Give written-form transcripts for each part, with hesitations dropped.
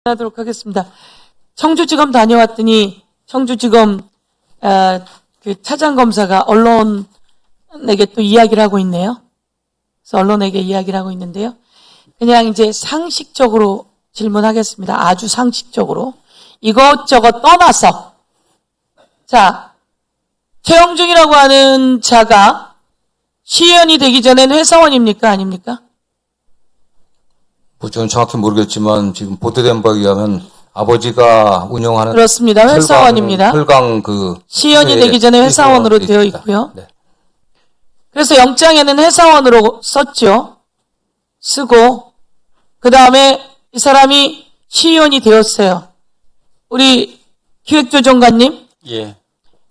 하도록 하겠습니다. 청주지검 다녀왔더니 청주지검 그 차장검사가 언론에게 또 이야기를 하고 있네요. 그래서 언론에게 이야기를 하고 있는데요. 그냥 이제 상식적으로 질문하겠습니다. 아주 상식적으로. 이것저것 떠나서. 자, 최영중이라고 하는 자가 시의원이 되기 전엔 회사원입니까? 아닙니까? 저는 정확히 모르겠지만 지금 보도된 바에 의하면 아버지가 운영하는 그렇습니다. 회사원입니다. 혈강 그 시의원이 되기 전에 회사원으로 되어 있고요. 네. 그래서 영장에는 회사원으로 썼죠. 쓰고 그 다음에 이 사람이 시의원이 되었어요. 우리 기획조정관님, 예.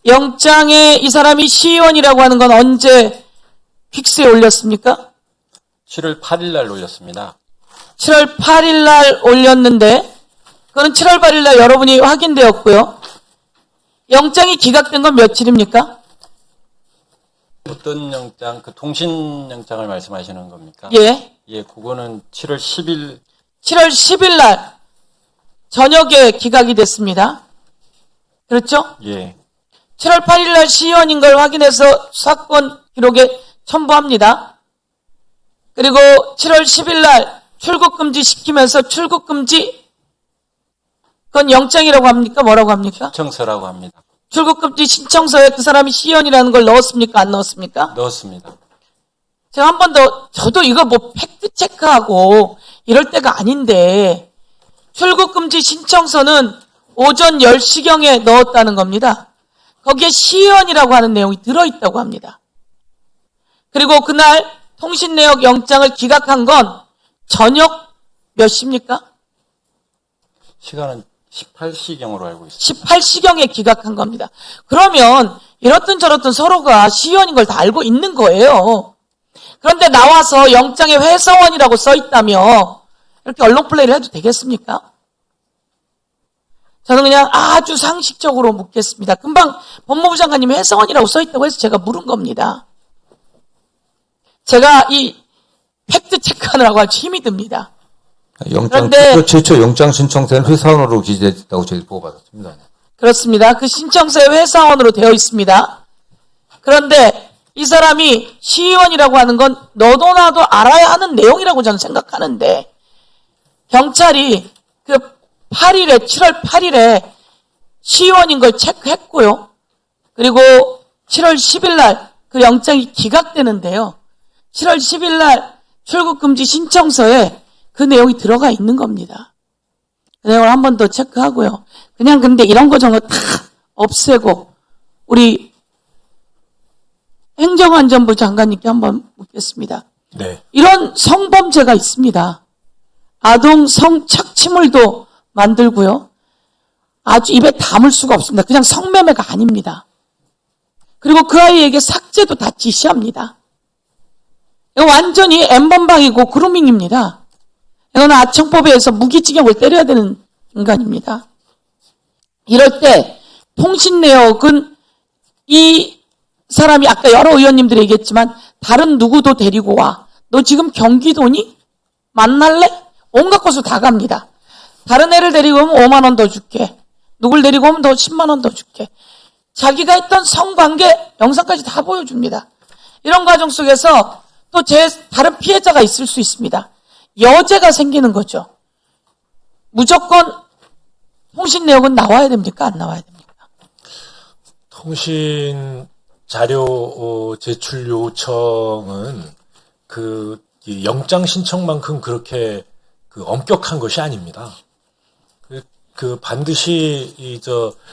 영장에 이 사람이 시의원이라고 하는 건 언제 픽스에 올렸습니까? 7월 8일 날 올렸습니다. 7월 8일 날 올렸는데 그건 7월 8일 날 여러분이 확인되었고요. 영장이 기각된 건 며칠입니까? 어떤 영장, 그 통신 영장을 말씀하시는 겁니까? 예. 예, 그거는 7월 10일. 7월 10일 날 저녁에 기각이 됐습니다. 그렇죠? 예. 7월 8일 날 시의원인 걸 확인해서 사건 기록에 첨부합니다. 그리고 7월 10일 날 출국 금지 시키면서 출국 금지, 그건 영장이라고 합니까? 뭐라고 합니까? 청서라고 합니다. 출국 금지 신청서에 그 사람이 시의원이라는 걸 넣었습니까? 안 넣었습니까? 넣었습니다. 제가 한 번 더, 저도 이거 뭐 팩트 체크하고 이럴 때가 아닌데 출국 금지 신청서는 오전 10시경에 넣었다는 겁니다. 거기에 시의원이라고 하는 내용이 들어있다고 합니다. 그리고 그날 통신 내역 영장을 기각한 건 저녁 몇 시입니까? 시간은 18시경으로 알고 있습니다. 18시경에 기각한 겁니다. 그러면 이렇든 저렇든 서로가 시의원인 걸 다 알고 있는 거예요. 그런데 나와서 영장에 회사원이라고 써 있다며 이렇게 언론 플레이를 해도 되겠습니까? 저는 그냥 아주 상식적으로 묻겠습니다. 금방 법무부 장관님이 회사원이라고 써 있다고 해서 제가 물은 겁니다. 제가 이 팩트 체크하느라고 아주 힘이 듭니다. 그런데 최초 영장 신청서는 회사원으로 기재됐다고 저희 보고받았습니다. 그렇습니다. 그 신청서에 회사원으로 되어 있습니다. 그런데 이 사람이 시의원이라고 하는 건 너도 나도 알아야 하는 내용이라고 저는 생각하는데 경찰이 그 8일에 7월 8일에 시의원인 걸 체크했고요. 그리고 7월 10일 날 그 영장이 기각되는데요. 7월 10일 날 출국금지 신청서에 그 내용이 들어가 있는 겁니다. 그 내용을 한 번 더 체크하고요. 그냥 근데 이런 거 저런 거 다 없애고 우리 행정안전부 장관님께 한번 묻겠습니다. 네. 이런 성범죄가 있습니다. 아동 성착취물도 만들고요. 아주 입에 담을 수가 없습니다. 그냥 성매매가 아닙니다. 그리고 그 아이에게 삭제도 다 지시합니다. 이거 완전히 N번방이고 그루밍입니다. 이거는 아청법에 의해서 무기징역을 때려야 되는 인간입니다. 이럴 때 통신 내역은 이 사람이 아까 여러 의원님들이 얘기했지만 다른 누구도 데리고 와. 너 지금 경기도니? 만날래? 온갖 것을 다 갑니다. 다른 애를 데리고 오면 5만 원 더 줄게. 누굴 데리고 오면 더 10만 원 더 줄게. 자기가 했던 성관계 영상까지 다 보여줍니다. 이런 과정 속에서 또 다른 피해자가 있을 수 있습니다. 여죄가 생기는 거죠. 무조건 통신 내역은 나와야 됩니까? 안 나와야 됩니까? 통신 자료 제출 요청은 그 영장 신청만큼 그렇게 그 엄격한 것이 아닙니다. 그 반드시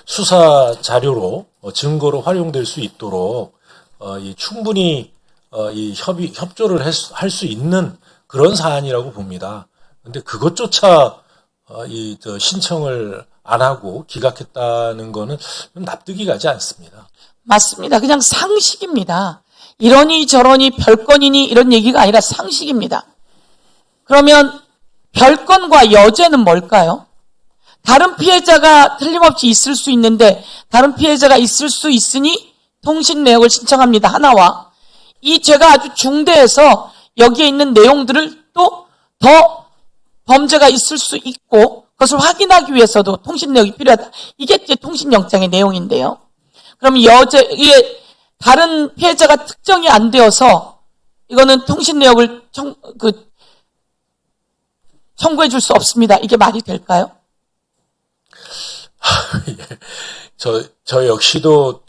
수사 자료로 증거로 활용될 수 있도록 충분히 협조를 할 수 있는 그런 사안이라고 봅니다. 근데 그것조차 신청을 안 하고 기각했다는 거는 좀 납득이 가지 않습니다. 맞습니다. 그냥 상식입니다. 이러니 저러니 별건이니 이런 얘기가 아니라 상식입니다. 그러면 별건과 여죄는 뭘까요? 다른 피해자가 틀림없이 있을 수 있는데 다른 피해자가 있을 수 있으니 통신 내역을 신청합니다. 하나와 이 죄가 아주 중대해서 여기에 있는 내용들을 또 더 범죄가 있을 수 있고 그것을 확인하기 위해서도 통신 내역이 필요하다. 이게 이제 통신영장의 내용인데요. 그럼 이게 다른 피해자가 특정이 안 되어서 이거는 통신 내역을 청구해 줄 수 없습니다. 이게 말이 될까요? 예. 저 역시도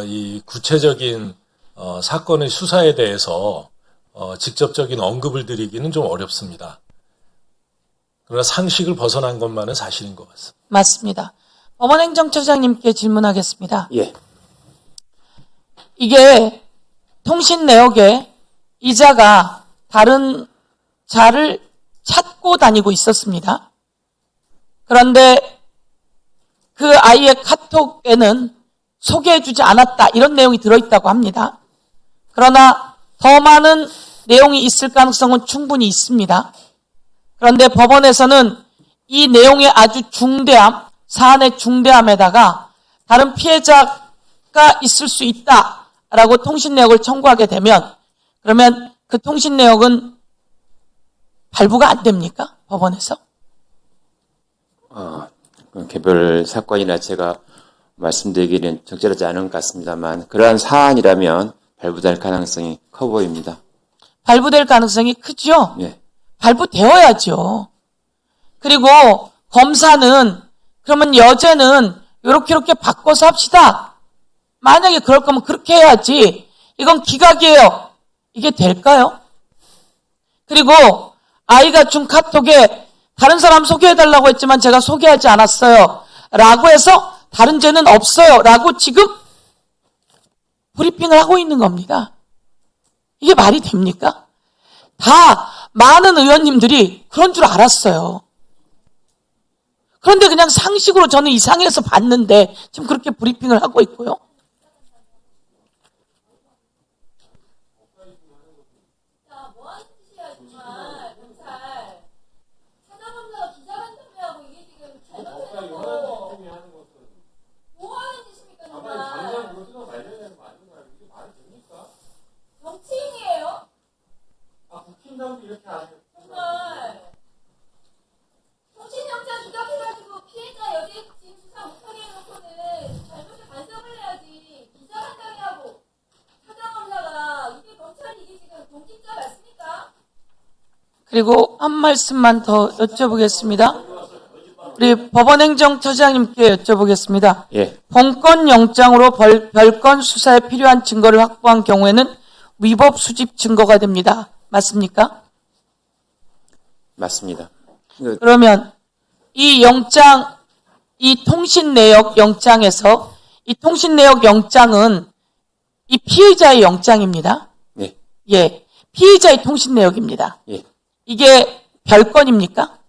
이 구체적인 사건의 수사에 대해서 직접적인 언급을 드리기는 좀 어렵습니다. 그러나 상식을 벗어난 것만은 사실인 것 같습니다. 맞습니다. 법원행정처장님께 질문하겠습니다. 예. 이게 통신 내역에 이자가 다른 자를 찾고 다니고 있었습니다. 그런데 그 아이의 카톡에는 소개해주지 않았다 이런 내용이 들어있다고 합니다. 그러나 더 많은 내용이 있을 가능성은 충분히 있습니다. 그런데 법원에서는 이 내용의 아주 중대함, 사안의 중대함에다가 다른 피해자가 있을 수 있다라고 통신 내역을 청구하게 되면 그러면 그 통신 내역은 발부가 안 됩니까? 법원에서? 개별 사건이나 제가 말씀드리기는 적절하지 않은 것 같습니다만 그러한 사안이라면 발부될 가능성이 커 보입니다. 발부될 가능성이 크죠? 예. 발부되어야죠. 그리고 검사는 그러면 여죄는 이렇게 바꿔서 합시다. 만약에 그럴 거면 그렇게 해야지. 이건 기각이에요. 이게 될까요? 그리고 아이가 준 카톡에 다른 사람 소개해달라고 했지만 제가 소개하지 않았어요. 라고 해서 다른 죄는 없어요. 라고 지금 브리핑을 하고 있는 겁니다. 이게 말이 됩니까? 다 많은 의원님들이 그런 줄 알았어요. 그런데 그냥 상식으로 저는 이상해서 봤는데 지금 그렇게 브리핑을 하고 있고요. 정치인이에요? 국힘당도 이렇게 안 해요. 정말 통신영장 기각해가지고 피해자 여죄 지금 수사 못하게 해놓고는 잘못을 반성을 해야지 기자간담회 하고 사장검사가 이게 검찰이 이게 지금 공직자 맞습니까? 그리고 한 말씀만 더 여쭤보겠습니다. 우리 법원행정처장님께 여쭤보겠습니다. 예. 본건영장으로 별건 수사에 필요한 증거를 확보한 경우에는 위법 수집 증거가 됩니다. 맞습니까? 맞습니다. 그러면 이 영장, 이 통신 내역 영장에서 이 통신 내역 영장은 이 피의자의 영장입니다. 예. 예. 피의자의 통신 내역입니다. 예. 이게 별건입니까?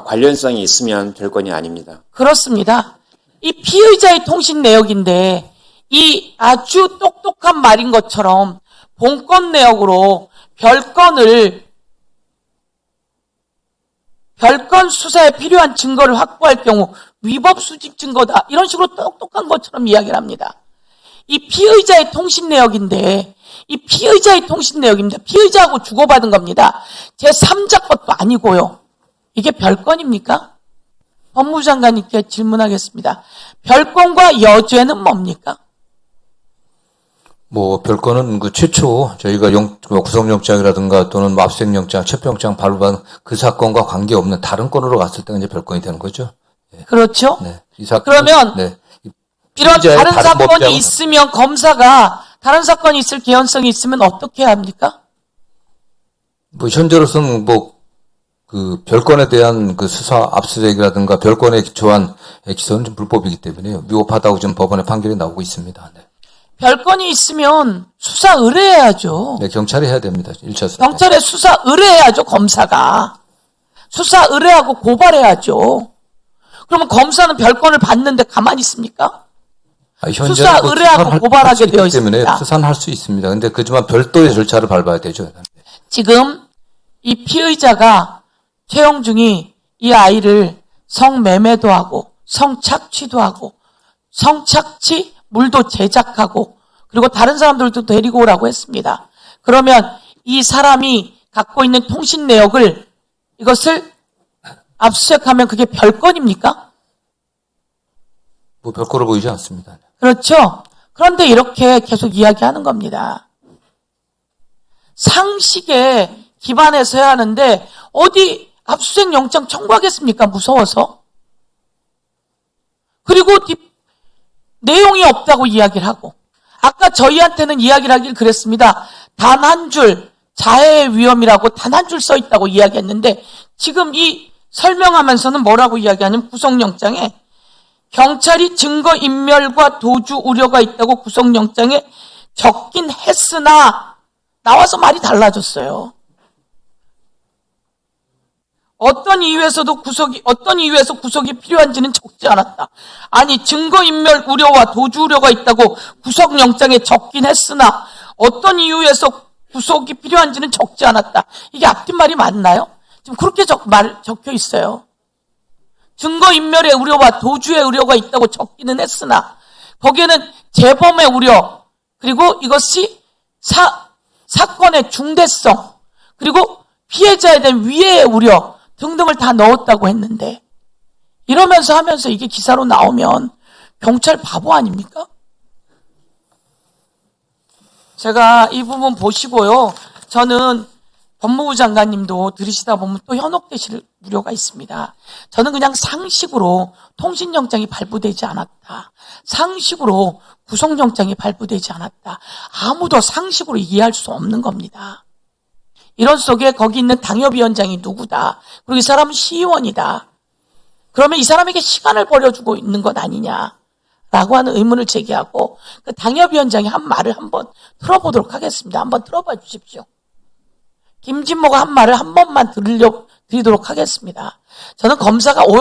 관련성이 있으면 별건이 아닙니다. 그렇습니다. 이 피의자의 통신 내역인데 이 아주 똑똑한 말인 것처럼 본건 내역으로 별건 수사에 필요한 증거를 확보할 경우 위법 수집 증거다. 이런 식으로 똑똑한 것처럼 이야기를 합니다. 이 피의자의 통신 내역인데 이 피의자의 통신 내역입니다. 피의자하고 주고받은 겁니다. 제3자 것도 아니고요. 이게 별건입니까? 법무부 장관님께 질문하겠습니다. 별건과 여죄는 뭡니까? 별거는 최초 저희가 구속영장이라든가 또는 압수수색영장, 체포영장 발부한 그 사건과 관계없는 다른 건으로 갔을 때는 이제 별건이 되는 거죠. 그렇죠? 네. 이 사건, 그러면 네. 이런 다른 사건이 법정은- 있으면 검사가 다른 사건이 있을 개연성이 있으면 어떻게 해야 합니까? 현재로서는 별건에 대한 수사 압수수색이라든가 별건에 기초한 기소는 좀 불법이기 때문에 위법하다고 지금 법원의 판결이 나오고 있습니다. 네. 별건이 있으면 수사 의뢰해야죠. 네, 경찰이 해야 됩니다. 1차 수사. 경찰에 수사 의뢰해야죠, 검사가. 수사 의뢰하고 고발해야죠. 그러면 검사는 별건을 받는데 가만히 있습니까? 현재는 수사 의뢰하고 고발하게 되어 때문에 있습니다. 수사는 할 수 있습니다. 근데 그지만 별도의 절차를 밟아야 되죠. 지금 이 피의자가 최영중이 이 아이를 성매매도 하고 성착취도 하고 성착취 물도 제작하고 그리고 다른 사람들도 데리고 오라고 했습니다. 그러면 이 사람이 갖고 있는 통신 내역을 이것을 압수수색하면 그게 별건입니까? 뭐 별거로 보이지 않습니다. 그렇죠? 그런데 이렇게 계속 이야기하는 겁니다. 상식에 기반해서 해야 하는데 어디 압수수색 영장 청구하겠습니까? 무서워서. 그리고 내용이 없다고 이야기를 하고, 아까 저희한테는 이야기를 하길 그랬습니다. 단 한 줄 자해의 위험이라고 단 한 줄 써 있다고 이야기했는데, 지금 이 설명하면서는 뭐라고 이야기하냐면 구속영장에 경찰이 증거인멸과 도주 우려가 있다고 구속영장에 적긴 했으나 나와서 말이 달라졌어요. 어떤 이유에서 구속이 필요한지는 적지 않았다. 아니, 증거인멸 우려와 도주 우려가 있다고 구속영장에 적긴 했으나 어떤 이유에서 구속이 필요한지는 적지 않았다. 이게 앞뒷말이 맞나요? 지금 그렇게 적혀 있어요. 증거인멸의 우려와 도주의 우려가 있다고 적기는 했으나 거기에는 재범의 우려, 그리고 이것이 사건의 중대성, 그리고 피해자에 대한 위해의 우려 등등을 다 넣었다고 했는데, 이러면서 하면서 이게 기사로 나오면 경찰 바보 아닙니까? 제가 이 부분 보시고요, 저는 법무부 장관님도 들으시다 보면 또 현혹되실 우려가 있습니다. 저는 그냥 상식으로 통신영장이 발부되지 않았다, 상식으로 구속영장이 발부되지 않았다, 아무도 상식으로 이해할 수 없는 겁니다. 이런 속에 거기 있는 당협위원장이 누구다, 그리고 이 사람은 시의원이다, 그러면 이 사람에게 시간을 버려주고 있는 것 아니냐라고 하는 의문을 제기하고, 그 당협위원장이 한 말을 한번 들어보도록 하겠습니다. 한번 들어봐 주십시오. 김진모가 한 말을 한 번만 드리도록 하겠습니다. 저는 검사가